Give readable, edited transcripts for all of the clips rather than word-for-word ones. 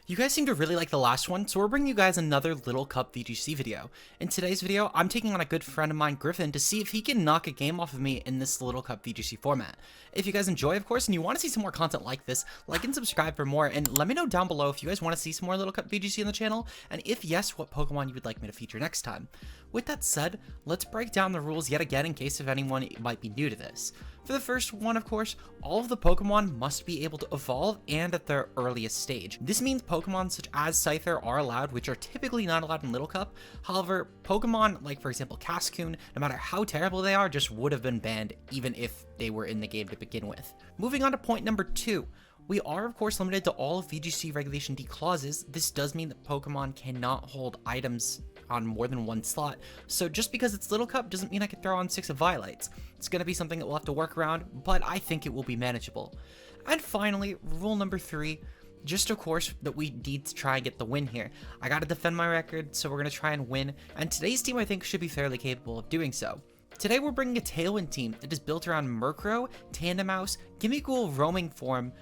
You guys seem to really like the last one, so we're bringing you guys another little Cup VGC video. In today's video, I'm taking on a good friend of mine, Griffin, to see if he can knock a game off of me in this little Cup VGC format. If you guys enjoy, of course, and you want to see some more content like this, like and subscribe for more, and let me know down below if you guys want to see some more little Cup VGC on the channel, and if yes, what Pokemon you would like me to feature next time. With that said, let's break down the rules yet again in case if anyone might be new to this. For the first one, of course, all of the Pokemon must be able to evolve and at their earliest stage. This means Pokemon such as Scyther are allowed, which are typically not allowed in Little Cup. However, Pokemon like, for example, Cascoon, no matter how terrible they are, just would have been banned even if they were in the game to begin with. Moving on to point number 2. We are, of course, limited to all of VGC Regulation D clauses. This does mean that Pokemon cannot hold items on more than one slot, so just because it's Little Cup doesn't mean I can throw on 6 Eviolites. It's going to be something that we'll have to work around, but I think it will be manageable. And finally, rule number 3, just of course that we need to try and get the win here. I gotta defend my record, so we're going to try and win, and today's team I think should be fairly capable of doing so. Today we're bringing a Tailwind team that is built around Murkrow, Tandemaus, Gimmighoul-Roaming Life Orb,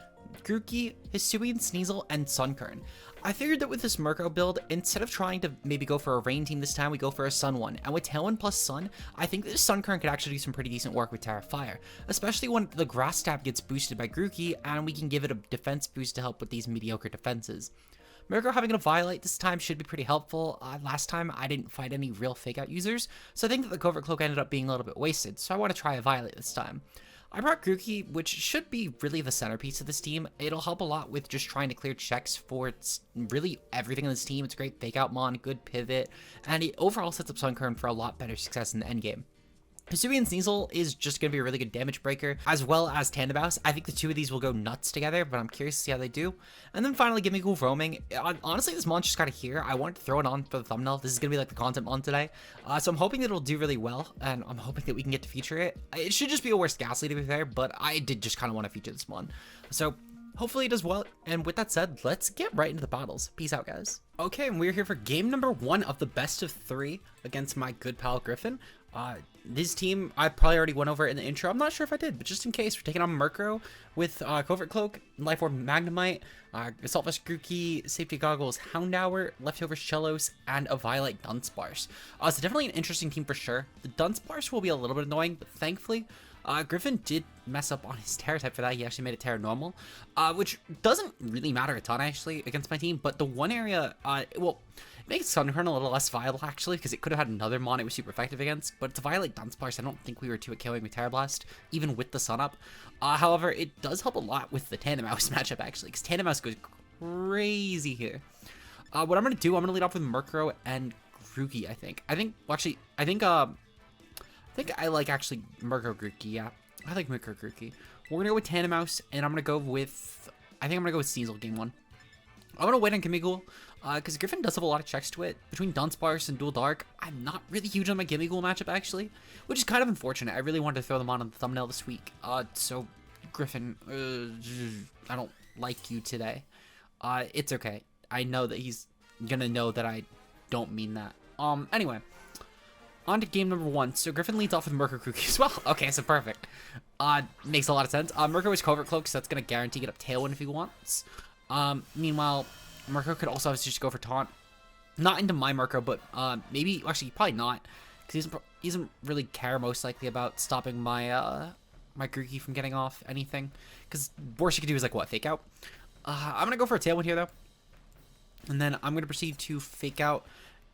Grookey, Hisuian Sneasel, and Sunkern. I figured that with this Murkrow build, instead of trying to maybe go for a rain team this time, we go for a sun one. And with Tailwind plus Sun, I think this Sunkern could actually do some pretty decent work with Tera Fire, especially when the Grass Stab gets boosted by Grookey, and we can give it a defense boost to help with these mediocre defenses. Murkrow having a Violet this time should be pretty helpful. Last time I didn't fight any real fake out users, so I think that the Covert Cloak ended up being a little bit wasted, so I want to try a Violet this time. I brought Grookey, which should be really the centerpiece of this team. It'll help a lot with just trying to clear checks for really everything in this team. It's a great fake out mon, good pivot, and it overall sets up Sunkern for a lot better success in the endgame. Hisuian Sneasel is just going to be a really good damage breaker, as well as Tandemaus. I think the two of these will go nuts together, but I'm curious to see how they do. And then finally, Gimmighoul-Roaming. Honestly, this mon just got here. I wanted to throw it on for the thumbnail. This is going to be like the content mon today. So I'm hoping that it'll do really well, and I'm hoping that we can get to feature it. It should just be a worse Ghastly to be fair, but I did just kind of want to feature this mon. So hopefully it does well, and with that said, let's get right into the battles. Peace out, guys. Okay, and we're here for game number 1 of the best of 3 against my good pal Griffin. This team, I probably already went over it in the intro. I'm not sure if I did, but just in case, we're taking on Murkrow with Covert Cloak, Life Orb Magnemite, Assault Vest Grookey, Safety Goggles Houndour, Leftover Shellos, and Eviolite Dunsparce. It's definitely an interesting team for sure. The Dunsparce will be a little bit annoying, but thankfully, Griffin did mess up on his Tera type for that. He actually made it Tera Normal, which doesn't really matter a ton actually against my team, but the one area, well, it makes Sunkern a little less viable actually, because it could have had another mon it was super effective against, but it's a Violet Dunsparce. I don't think we were too at killing with Tera Blast, even with the Sun Up. However, it does help a lot with the Tandemaus matchup actually, because Tandemaus goes crazy here. What I'm going to do, I'm going to lead off with Murkrow and Grookey, I think. I think I like actually Murkrow Grookey, yeah. I like Murkrow Grookey. We're gonna go with Tandemaus, and I'm gonna go with Sneasel game 1. I'm gonna wait on Gimmighoul, because Griffin does have a lot of checks to it. Between Dunsparce and Dual Dark, I'm not really huge on my Gimmighoul matchup actually, which is kind of unfortunate. I really wanted to throw them on the thumbnail this week. So Griffin, I don't like you today. It's okay. I know that he's gonna know that I don't mean that. Anyway. On to game number 1. So Griffin leads off with Murkrow Grookey as well. Okay, so perfect. Makes a lot of sense. Murkrow is Covert Cloak, so that's going to guarantee get up Tailwind if he wants. Meanwhile, Murkrow could also obviously just go for Taunt. Not into my Murkrow, but maybe, actually, probably not. Because he doesn't really care most likely about stopping my my Grookey from getting off anything. Because worst you could do is like, what, fake out? I'm going to go for a Tailwind here, though. And then I'm going to proceed to fake out.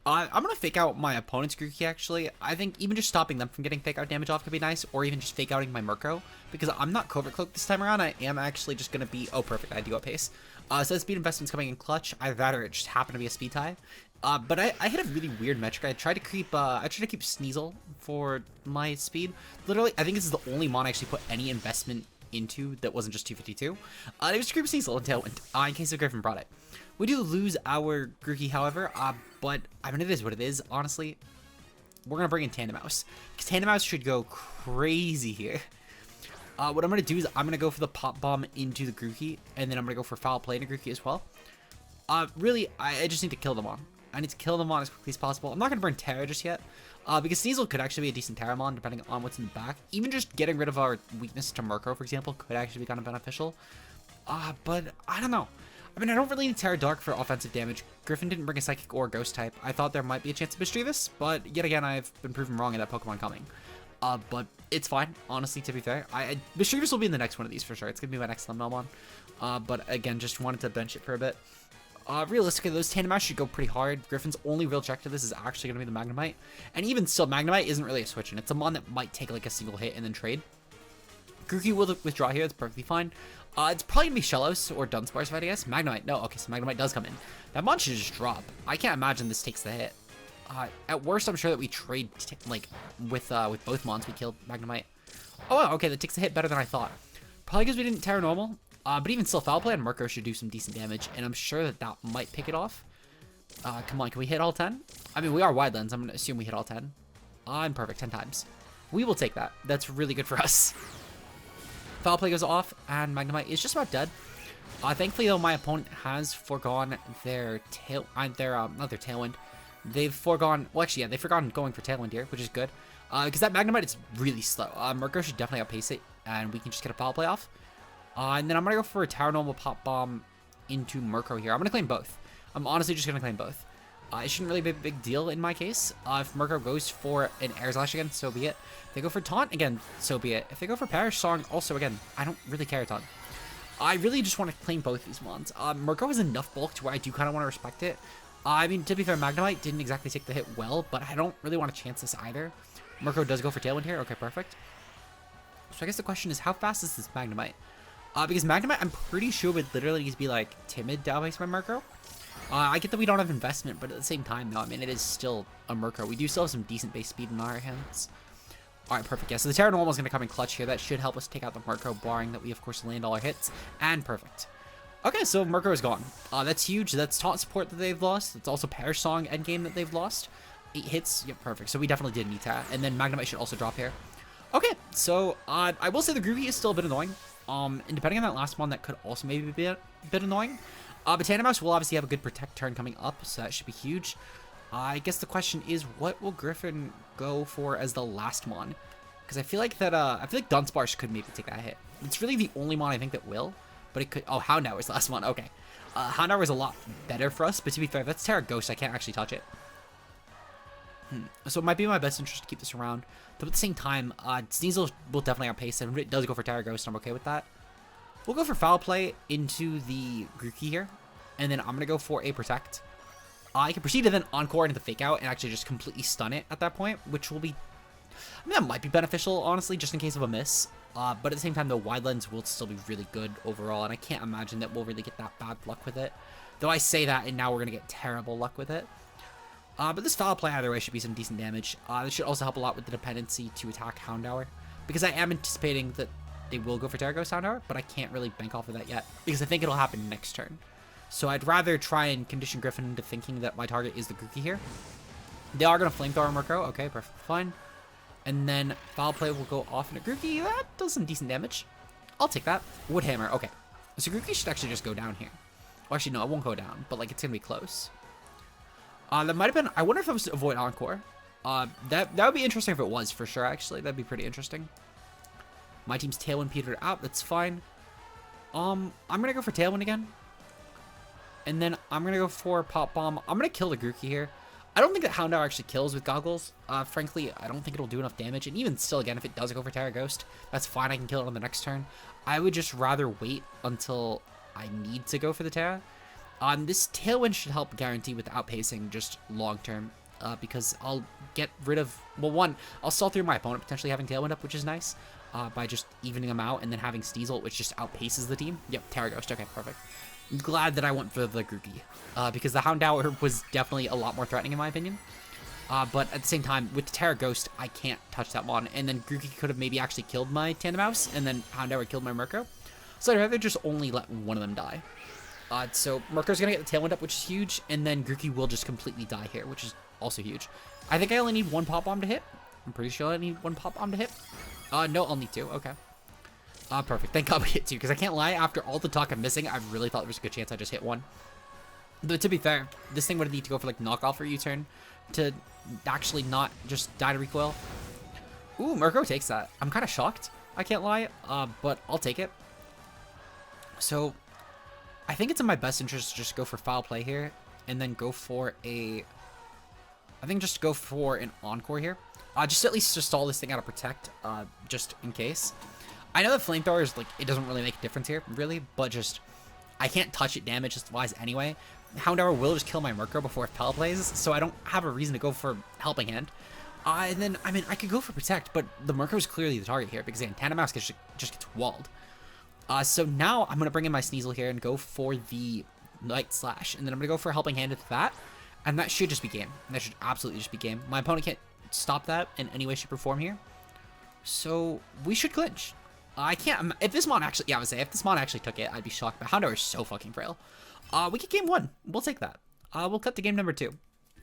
I'm going to fake out my opponent's Grookey, actually. I think even just stopping them from getting fake out damage off could be nice, or even just fake outing my Murkrow, because I'm not Covert Cloak this time around. I am actually just going to be, oh, perfect, I do outpace. So the speed investment's coming in clutch. Either that or it just happened to be a speed tie. But I hit a really weird metric. I tried to keep Sneasel for my speed. Literally, I think this is the only mon I actually put any investment into that wasn't just 252. It was Creep Sneasel and Tailwind, in case the Griffin brought it. We do lose our Grookey, however, but I mean, it is what it is, honestly. We're going to bring in Tandemaus, because Tandemaus should go crazy here. What I'm going to do is I'm going to go for the Pop Bomb into the Grookey, and then I'm going to go for Foul Play into Grookey as well. Really, I just need to kill them on. I need to kill them on as quickly as possible. I'm not going to burn Tera just yet, because Sneasel could actually be a decent Terramon, depending on what's in the back. Even just getting rid of our weakness to Murkrow, for example, could actually be kind of beneficial. But I don't know. I mean, I don't really need Tera Dark for offensive damage. Griffin didn't bring a Psychic or Ghost type. I thought there might be a chance of Mischievous, but yet again, I've been proven wrong in that Pokemon coming. But it's fine, honestly, to be fair. Mischievous will be in the next one of these for sure. It's going to be my next Limmelmon. But again, just wanted to bench it for a bit. Realistically, those Tandemaus should go pretty hard. Griffin's only real check to this is actually going to be the Magnemite. And even still, Magnemite isn't really a switch in. It's a mon that might take like a single hit and then trade. Grookey will withdraw here. It's perfectly fine. It's probably going to be Shellos or Dunsparce, I guess. Magnemite. No, okay, so Magnemite does come in. That mon should just drop. I can't imagine this takes the hit. At worst, I'm sure that we trade, like, with both mons, we killed Magnemite. Oh, wow, okay, that takes the hit better than I thought. Probably because we didn't Tera Normal. But even still, Foul Play on Murkrow should do some decent damage, and I'm sure that that might pick it off. Come on, can we hit all 10? I mean, we are wide lens. I'm going to assume we hit all 10. I'm perfect, 10 times. We will take that. That's really good for us. Foul Play goes off, and Magnemite is just about dead. Thankfully, though, my opponent has foregone their not their Tailwind. They've foregone, well, actually, yeah, they've forgotten going for Tailwind here, which is good. Because that Magnemite is really slow. Murkrow should definitely outpace it, and we can just get a Foul Play off. And then I'm going to go for a Tera Normal Pop Bomb into Murkrow here. I'm going to claim both. I'm honestly just going to claim both. It shouldn't really be a big deal in my case. If Murkrow goes for an Air Slash again, so be it. If they go for Taunt again, so be it. If they go for Perish Song, also again, I don't really care a ton. I really just want to claim both these mons. Murkrow has enough bulk to where I do kind of want to respect it. I mean, to be fair, Magnemite didn't exactly take the hit well, but I don't really want to chance this either. Murkrow does go for Tailwind here. Okay, perfect. So I guess the question is, how fast is this Magnemite? Because Magnemite, I'm pretty sure would literally just be like Timid to outpace my Murkrow. I get that we don't have investment, but at the same time, though, I mean, it is still a Murkrow. We do still have some decent base speed in our hands. Alright, perfect. Yeah, so the Tera Normal is going to come in clutch here. That should help us take out the Murkrow, barring that we, of course, land all our hits. And perfect. Okay, so Murkrow is gone. That's huge. That's Taunt support that they've lost. It's also Perish Song endgame that they've lost. 8 hits. Yep, perfect. So we definitely did need that. And then Magnemite should also drop here. Okay, so I will say the Grookey is still a bit annoying. And depending on that last one, that could also maybe be a bit annoying. But Tandemaus will obviously have a good Protect turn coming up, so that should be huge. I guess the question is, what will Griffin go for as the last mon? Because I feel like that, I feel like Dunsparce could maybe take that hit. It's really the only mon I think that will, but it could. Oh, Houndour is the last one. Okay, Houndour is a lot better for us, but to be fair, that's Tera Ghost. I can't actually touch it. So it might be in my best interest to keep this around. But at the same time, Sneasel will definitely outpace, and it does go for Tera Ghost, and I'm okay with that. We'll go for Foul Play into the Grookey here, and then I'm going to go for a Protect. I can proceed to then Encore into the Fake Out and actually just completely stun it at that point, which will be... I mean, that might be beneficial, honestly, just in case of a miss. But at the same time, the Wide Lens will still be really good overall, and I can't imagine that we'll really get that bad luck with it. Though I say that, and now we're going to get terrible luck with it. But this Foul Play either way should be some decent damage. This should also help a lot with the dependency to attack Houndour, because I am anticipating that they will go for Tera Ghost Houndour, but I can't really bank off of that yet, because I think it'll happen next turn. So I'd rather try and condition Griffin into thinking that my target is the Grookey here. They are going to Flamethrower Murkrow. Okay, perfect, fine. And then Foul Play will go off into Grookey. That does some decent damage. I'll take that. Wood Hammer. Okay. So Grookey should actually just go down here. Well, actually, no, it won't go down, but like it's going to be close. That might have been... I wonder if it was to avoid Encore. That would be interesting if it was, for sure, actually. That'd be pretty interesting. My team's Tailwind petered out. That's fine. I'm going to go for Tailwind again. And then I'm going to go for Pop Bomb. I'm going to kill the Grookey here. I don't think that Houndour actually kills with Goggles. Frankly, I don't think it'll do enough damage. And even still, again, if it does go for Tera Ghost, that's fine. I can kill it on the next turn. I would just rather wait until I need to go for the Tera. This Tailwind should help guarantee with outpacing just long term. Because I'll get rid of... Well, one, I'll stall through my opponent potentially having Tailwind up, which is nice. By just evening them out, and then having Sneasel, which just outpaces the team. Yep, Tera Ghost. Okay, perfect. I'm glad that I went for the Grookey, because the Houndour was definitely a lot more threatening in my opinion. But at the same time, with the Tera Ghost, I can't touch that one, and then Grookey could have maybe actually killed my Tandemaus, and then Houndour killed my Murkrow. So I'd rather just only let one of them die. So Murkrow's gonna get the Tailwind up, which is huge, and then Grookey will just completely die here, which is also huge. I think I only need one Pop Bomb to hit. I'm pretty sure I need one Pop Bomb to hit. No, I'll need two. Okay. Perfect. Thank God we hit two, because I can't lie, after all the talk I'm missing, I really thought there was a good chance I just hit one. But to be fair, this thing would need to go for like knockoff or U-turn to actually not just die to recoil. Ooh, Murkrow takes that. I'm kind of shocked, I can't lie, but I'll take it. So, I think it's in my best interest to just go for foul play here, and then go for a... I think just go for an Encore here. Just at least to stall this thing out of Protect, just in case. I know that Flamethrower is, like, it doesn't really make a difference here, really, but just... I can't touch it damage-wise anyway. Houndour will just kill my Murkrow before it Foul Plays, so I don't have a reason to go for Helping Hand. And then, I mean, I could go for Protect, but the Murkrow is clearly the target here, because again, Tandemaus just gets walled. So now I'm going to bring in my Sneasel here and go for the Night Slash, and then I'm going to go for Helping Hand into that, and that should just be game. That should absolutely just be game. My opponent can't stop that in any way, shape, or form here. So we should clinch. I can't, if this mon actually, yeah, I would say, if this mon actually took it, I'd be shocked, but Houndour is so fucking frail. We get game 1. We'll take that. We'll cut to game number 2.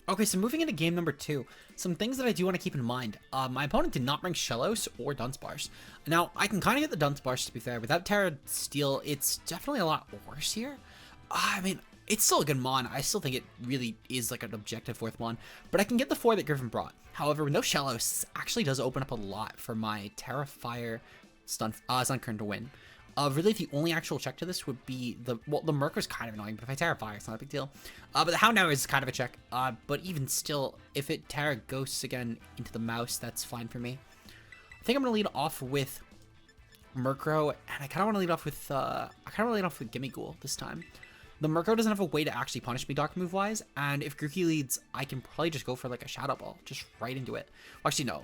Okay, so moving into game number 2, some things that I do want to keep in mind. My opponent did not bring Shellos or Dunsparce. Now, I can kind of get the Dunsparce, to be fair. Without Tera Steel, it's definitely a lot worse here. I mean, it's still a good mon. I still think it really is like an objective worth mon. But I can get the 4 that Griffin brought. However, with no Shellos, this actually does open up a lot for my Tera Fire Sunkern to win. Really, the only actual check to this would be the Murkrow's kind of annoying, but if I Tera Fire, it's not a big deal. But the Houndour is kind of a check. But even still, if it Tera Ghosts again into the mouse, that's fine for me. I think I'm gonna lead off with Murkrow, and I kind of want to lead off with Gimmighoul this time. The Murkrow doesn't have a way to actually punish me Dark move wise, and if Grookey leads, I can probably just go for like a Shadow Ball, just right into it. Well, actually, no,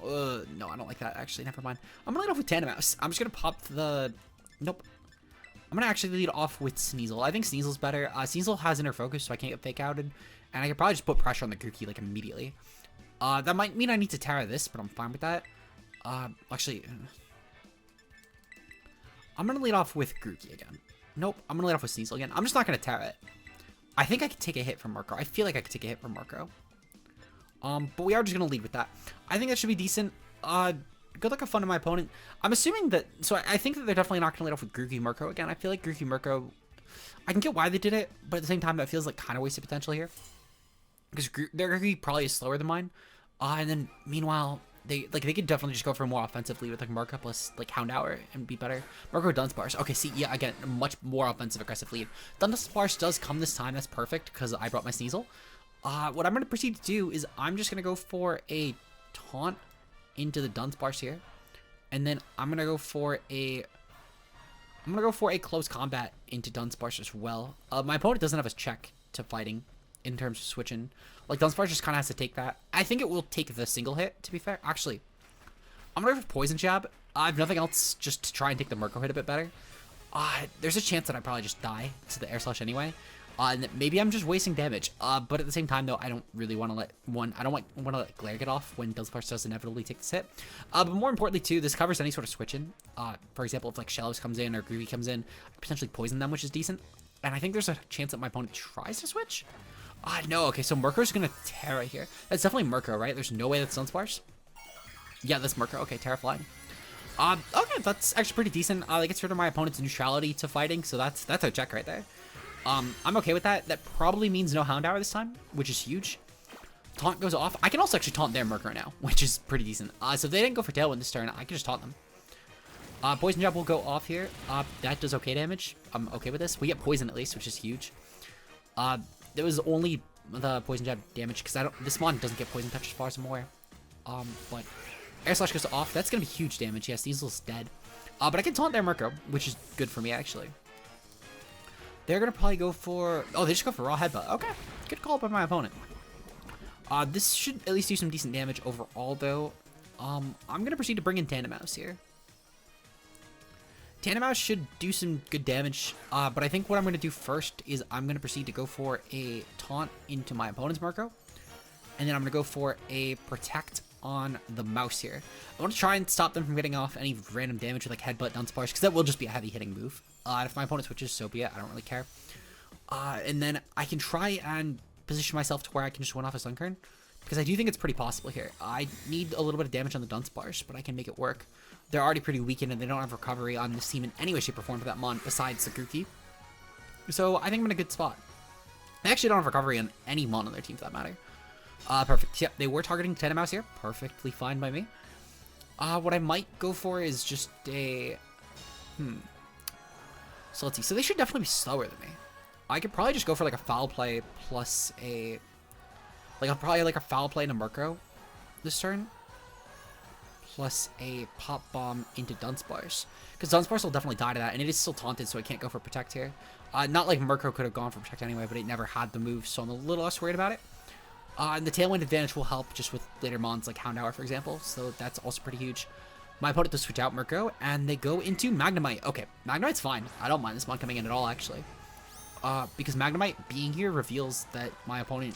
no, I don't like that. Actually, never mind. I'm gonna lead off with Tandemaus. I'm just gonna pop the. Nope. I'm gonna actually lead off with Sneasel. I think Sneasel's better. Sneasel has inner focus, so I can't get fake outed, and I could probably just put pressure on the Grookey like immediately. That might mean I need to Tera this, but I'm fine with that. Actually, I'm gonna lead off with Grookey again. Nope, I'm gonna lead off with Sneasel again. I'm just not gonna Tera it. I think I could take a hit from Murkrow. I feel like I could take a hit from Murkrow. But we are just gonna lead with that. I think that should be decent. Good luck, have fun to my opponent. I'm assuming that, so I think that they're definitely not gonna lead off with Grookey Murkrow again. I feel like Grookey Murkrow, I can get why they did it, but at the same time, that feels like kind of wasted potential here. Because their Grookey probably is slower than mine. And then, meanwhile, they could definitely just go for a more offensive lead with like Murkrow plus like Houndour and be better. Murkrow Dunsparce. Okay, see, yeah, again, a much more offensive aggressive lead. Dunsparce does come this time. That's perfect because I brought my Sneasel. What I'm going to proceed to do is I'm just going to go for a Taunt into the Dunsparce here. And then I'm going to go for a close combat into Dunsparce as well. My opponent doesn't have a check to fighting in terms of switching. Like, Dunsparce just kind of has to take that. I think it will take the single hit, to be fair. Actually, I'm going to go for Poison Jab. I have nothing else just to try and take the Murkrow hit a bit better. There's a chance that I probably just die to the Air Slash anyway. And maybe I'm just wasting damage. But at the same time, though, I don't really want to let want to let Glare get off when Dunsparce does inevitably take this hit. But more importantly, too, this covers any sort of switching. For example, if like Shellos comes in or Groovy comes in, I could potentially poison them, which is decent. And I think there's a chance that my opponent tries to switch. No, okay, so Murkrow's gonna Tera here. That's definitely Murkrow, right? There's no way that's Dunsparce. Yeah, that's Murkrow. Okay, Tera flying. Okay, that's actually pretty decent. That gets rid of my opponent's neutrality to fighting, so that's a check right there. I'm okay with that. That probably means no Houndour this time, which is huge. Taunt goes off. I can also actually taunt their Murkrow now, which is pretty decent. So if they didn't go for Tailwind this turn, I can just taunt them. Poison Jab will go off here. That does okay damage. I'm okay with this. We get poison at least, which is huge. There was only the Poison Jab damage because this mon doesn't get Poison Touch as far as I'm aware. But Air Slash goes off. That's gonna be huge damage. Yeah, Sneasel's dead. But I can taunt their Murkrow, which is good for me actually. They're gonna probably go for. Oh, they just go for Raw Headbutt. Okay, good call by my opponent. This should at least do some decent damage overall, though. I'm gonna proceed to bring in Tandemaus here. Tandemaus should do some good damage, but I think what I'm going to do first is I'm going to proceed to go for a Taunt into my opponent's Murkrow, and then I'm going to go for a Protect on the mouse here. I want to try and stop them from getting off any random damage with like Headbutt, Dunsparce, because that will just be a heavy hitting move. If my opponent switches, so be it. I don't really care. And then I can try and position myself to where I can just win off a Sunkern, because I do think it's pretty possible here. I need a little bit of damage on the Dunsparce, but I can make it work. They're already pretty weakened, and they don't have recovery on this team in any way, shape, or form for that mon, besides the Grookey. So I think I'm in a good spot. They actually don't have recovery on any mon on their team, for that matter. Perfect. Yep, they were targeting Tandemaus here. Perfectly fine by me. What I might go for is just a... So let's see. So they should definitely be slower than me. I could probably just go for like a foul play plus a, probably like a foul play into Murkrow this turn, plus a pop bomb into Dunsparce, because Dunsparce will definitely die to that, and it is still taunted, so I can't go for protect here. Not like Murkrow could have gone for protect anyway, but it never had the move, so I'm a little less worried about it. And the Tailwind advantage will help just with later mons like Houndour, for example, so that's also pretty huge. My opponent does switch out Murkrow, and they go into Magnemite. Okay, Magnemite's fine. I don't mind this mon coming in at all, actually. Because Magnemite being here reveals that my opponent,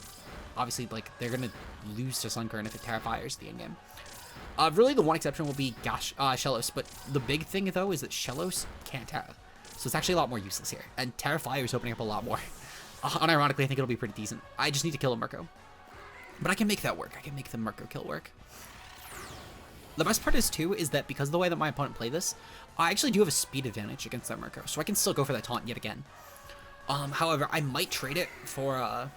obviously, like, they're going to lose to Sunkern if it Tera Fires the endgame. Really, the one exception will be Shellos, but the big thing, though, is that Shellos can't Tera. So it's actually a lot more useless here, and Tera Fire is opening up a lot more. Unironically, I think it'll be pretty decent. I just need to kill a Murkrow. But I can make that work. I can make the Murkrow kill work. The best part is, too, is that because of the way that my opponent played this, I actually do have a speed advantage against that Murkrow, so I can still go for that taunt yet again. However, I might trade it for,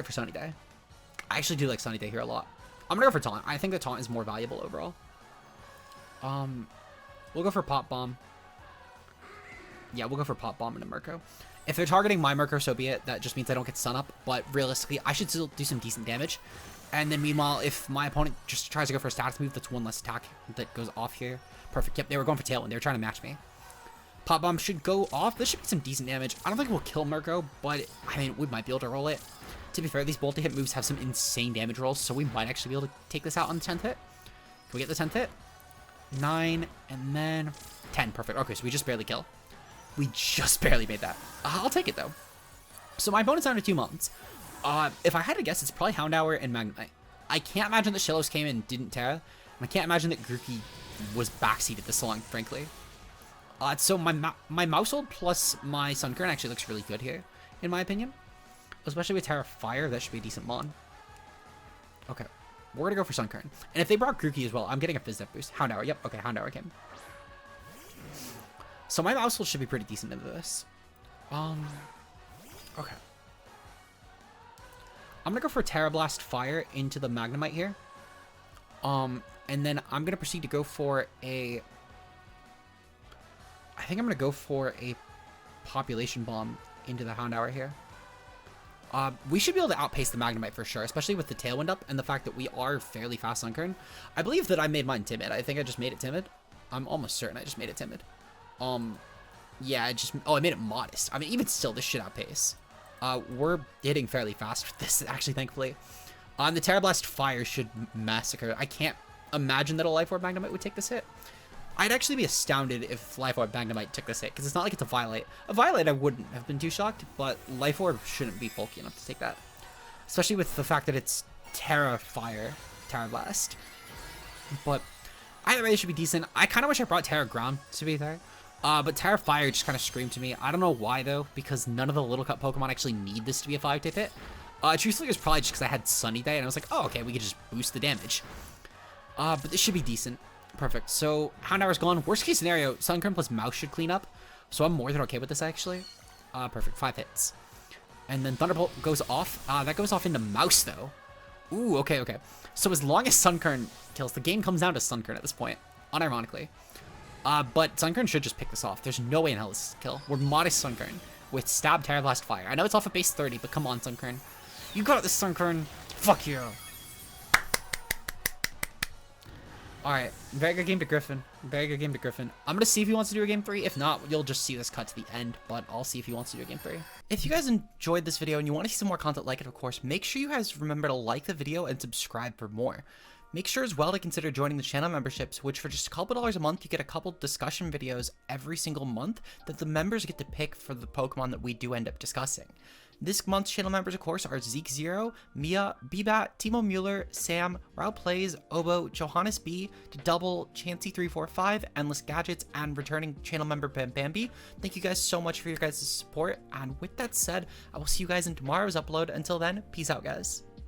Sunny Day. I actually do like Sunny Day here a lot. I'm gonna go for taunt. I think the taunt is more valuable overall. We'll go for Pop Bomb. Yeah, we'll go for Pop Bomb into Murkrow. If they're targeting my Murkrow, so be it. That just means I don't get Sun Up, but realistically, I should still do some decent damage. And then meanwhile, if my opponent just tries to go for a status move, that's one less attack that goes off here. Perfect. Yep, they were going for Tailwind. They were trying to match me. Pop Bomb should go off. This should be some decent damage. I don't think we'll kill Murkrow, but I mean, we might be able to roll it. To be fair, these multi-hit moves have some insane damage rolls, so we might actually be able to take this out on the 10th hit. Can we get the 10th hit? 9, and then 10. Perfect. Okay, so we just barely kill. We just barely made that. I'll take it, though. So my opponent's down to 2 mons. If I had to guess, it's probably Houndour and Magnemite. I can't imagine that Shellos came and didn't Tera, and I can't imagine that Grookey was backseated this long, frankly. So my Mousehold plus my Sunkern actually looks really good here, in my opinion. Especially with Tera Fire, that should be a decent mon. Okay, we're gonna go for Sunkern. And if they brought Grookey as well, I'm getting a Phys Def boost. Houndour, yep, okay, Houndour came. So my Mousehold should be pretty decent into this. Okay. I'm gonna go for Tera Blast Fire into the Magnemite here. And then I'm gonna proceed to go for a... I think I'm gonna go for a Population Bomb into the Houndour here. We should be able to outpace the Magnemite for sure, especially with the Tailwind up and the fact that we are fairly fast Sunkern. I believe that I made mine Timid. I think I just made it Timid. I'm almost certain I just made it Timid. Yeah, I made it Modest. I mean, even still, this should outpace. We're hitting fairly fast with this, actually, thankfully. The Tera Blast Fire should massacre. I can't imagine that a Life Orb Magnemite would take this hit. I'd actually be astounded if Life Orb Magnemite took this hit, because it's not like it's a Violite. A Violite, I wouldn't have been too shocked, but Life Orb shouldn't be bulky enough to take that. Especially with the fact that it's Tera Fire, Tera Blast. But either way, it should be decent. I kind of wish I brought Tera Ground, to be fair. But Tera Fire just kind of screamed to me. I don't know why, though, because none of the Little Cup Pokemon actually need this to be a 5-type hit. Truthfully, it was probably just because I had Sunny Day, and I was like, oh, okay, we could just boost the damage. But this should be decent. Perfect. So, Houndour's gone. Worst case scenario, Sunkern plus Mouse should clean up. So I'm more than okay with this, actually. Perfect. 5 hits. And then Thunderbolt goes off. That goes off into Mouse, though. Ooh, okay, okay. So as long as Sunkern kills, the game comes down to Sunkern at this point, unironically. But Sunkern should just pick this off. There's no way in hell this is a kill. We're Modest Sunkern with Stab, Tera Blast, Fire. I know it's off of base 30, but come on, Sunkern. You got this, Sunkern. Fuck you. Alright, very good game to Griffin. Very good game to Griffin. I'm gonna see if he wants to do a game 3. If not, you'll just see this cut to the end, but I'll see if he wants to do a game 3. If you guys enjoyed this video and you want to see some more content like it, of course, make sure you guys remember to like the video and subscribe for more. Make sure as well to consider joining the channel memberships, which for just a couple $1 a month, you get a couple discussion videos every single month that the members get to pick for the Pokemon that we do end up discussing. This month's channel members, of course, are Zeke0, Mia, Bbat, Timo Mueller, Sam, Rao Plays, Obo, Johannes B, Double, Chansey345, Endless Gadgets, and returning channel member Bambi. Thank you guys so much for your guys' support, and with that said, I will see you guys in tomorrow's upload. Until then, peace out, guys.